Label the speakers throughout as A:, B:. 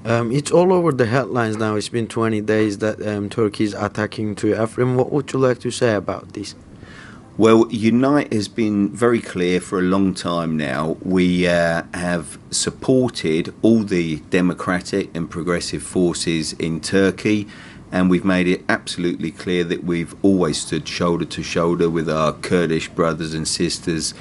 A: It's all over the headlines now. It's been 20 days that Turkey is attacking to Afrin. What would you like to say about this?
B: Well, Unite has been very clear for a long time now. We have supported all the democratic and progressive forces in Turkey, and we've made it absolutely clear that we've always stood shoulder to shoulder with our Kurdish brothers and sisters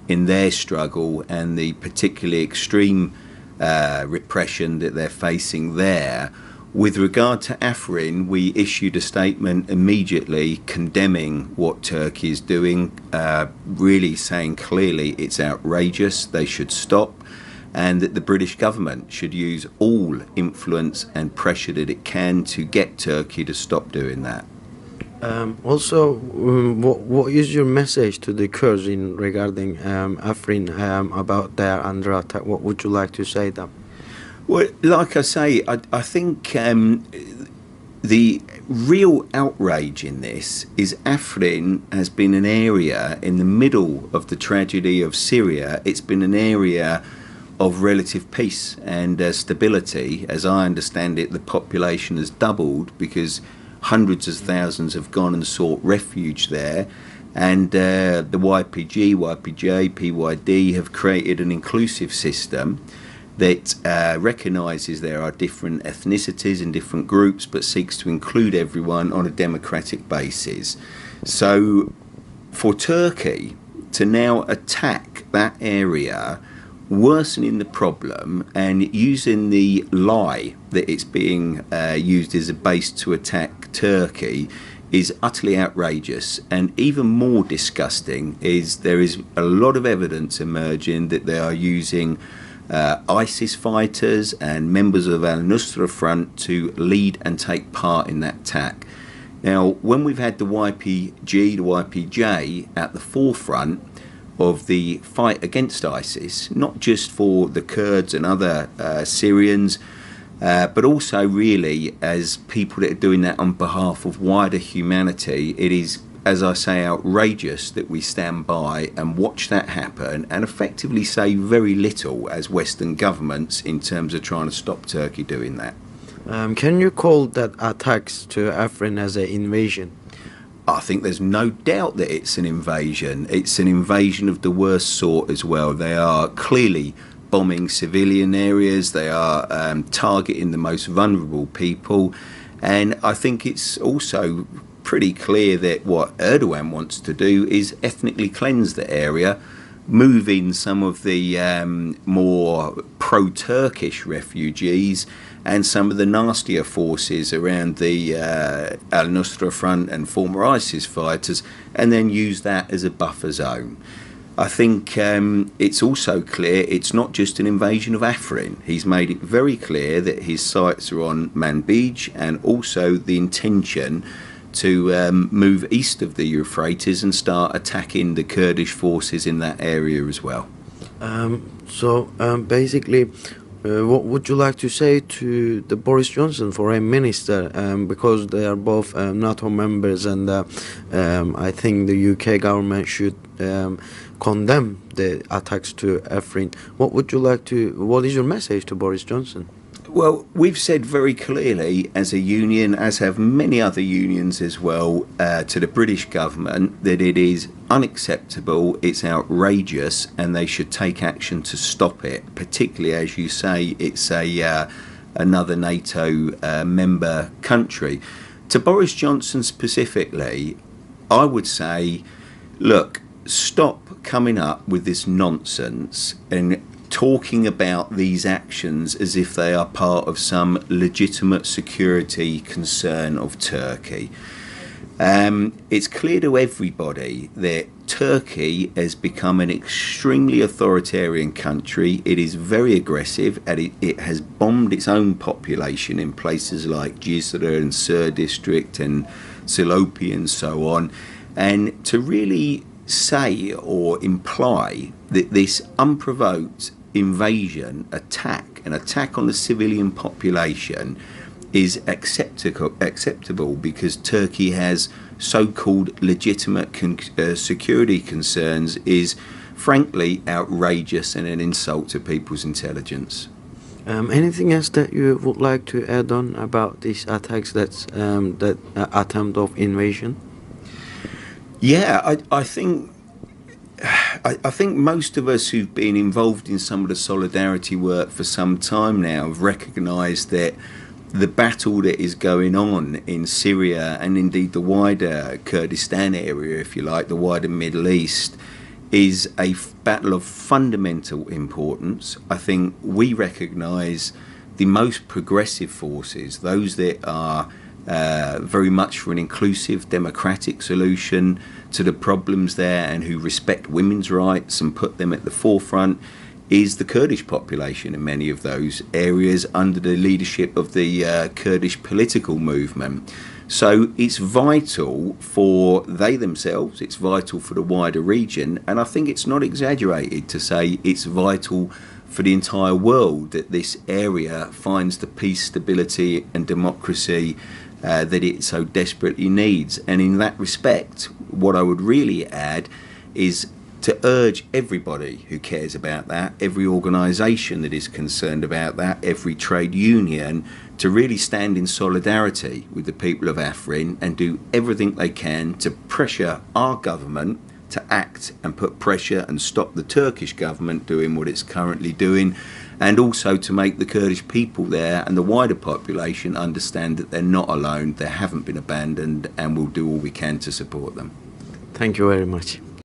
B: in their struggle and the particularly extreme repression that they're facing there. With regard to Afrin, we issued a statement immediately condemning what Turkey is doing, really saying clearly it's outrageous, they should stop, and that the British government should use all influence and pressure that it can to get Turkey to stop doing that.
A: What is your message to the Kurds in regarding Afrin about their under attack? What would you like to say to them?
B: Well, like I say, I think the real outrage in this is Afrin has been an area in the middle of the tragedy of Syria. It's been an area of relative peace and stability. As I understand it, the population has doubled because hundreds of thousands have gone and sought refuge there. And the YPG, YPJ, PYD have created an inclusive system that recognises there are different ethnicities and different groups, but seeks to include everyone on a democratic basis. So for Turkey to now attack that area, worsening the problem and using the lie that it's being used as a base to attack Turkey is utterly outrageous. And even more disgusting is there is a lot of evidence emerging that they are using ISIS fighters and members of Al-Nusra Front to lead and take part in that attack. Now, when we've had the YPG, the YPJ at the forefront of the fight against ISIS, not just for the Kurds and other Syrians, but also really as people that are doing that on behalf of wider humanity, it is, as I say, outrageous that we stand by and watch that happen and effectively say very little as Western governments in terms of trying to stop Turkey doing that.
A: Can you call that attacks to Afrin as an invasion?
B: I think there's no doubt that it's an invasion. It's an invasion of the worst sort as well. They are clearly bombing civilian areas. They are targeting the most vulnerable people. And I think it's also pretty clear that what Erdogan wants to do is ethnically cleanse the area, moving some of the more pro-Turkish refugees and some of the nastier forces around the Al-Nusra Front and former ISIS fighters, and then use that as a buffer zone. I think it's also clear it's not just an invasion of Afrin. He's made it very clear that his sights are on Manbij and also the intention to move east of the Euphrates and start attacking the Kurdish forces in that area as well.
A: Basically, what would you like to say to the Boris Johnson, foreign minister, because they are both NATO members, and I think the UK government should condemn the attacks to Afrin. What is your message to Boris Johnson?
B: Well, we've said very clearly as a union, as have many other unions as well, to the British government that it is unacceptable, it's outrageous, and they should take action to stop it, particularly, as you say, it's another NATO member country. To Boris Johnson specifically, I would say, look, stop coming up with this nonsense and talking about these actions as if they are part of some legitimate security concern of Turkey. It's clear to everybody that Turkey has become an extremely authoritarian country. It is very aggressive, and it has bombed its own population in places like Cizre and Sur district and Silopi and so on. And to really say or imply that this unprovoked invasion, an attack on the civilian population is acceptable because Turkey has so-called legitimate security concerns is frankly outrageous and an insult to people's intelligence.
A: Anything else that you would like to add on about these attacks, that attempt of invasion?
B: Yeah, I think I think most of us who've been involved in some of the solidarity work for some time now have recognised that the battle that is going on in Syria and indeed the wider Kurdistan area, if you like, the wider Middle East, is a battle of fundamental importance. I think we recognise the most progressive forces, those that are very much for an inclusive, democratic solution to the problems there and who respect women's rights and put them at the forefront, is the Kurdish population in many of those areas under the leadership of the Kurdish political movement. So it's vital for they themselves, it's vital for the wider region, and I think it's not exaggerated to say it's vital for the entire world that this area finds the peace, stability and democracy that it so desperately needs. And in that respect, what I would really add is to urge everybody who cares about that, every organisation that is concerned about that, every trade union, to really stand in solidarity with the people of Afrin and do everything they can to pressure our government to act and put pressure and stop the Turkish government doing what it's currently doing, and also to make the Kurdish people there and the wider population understand that they're not alone, they haven't been abandoned, and we'll do all we can to support them.
A: Thank you very much.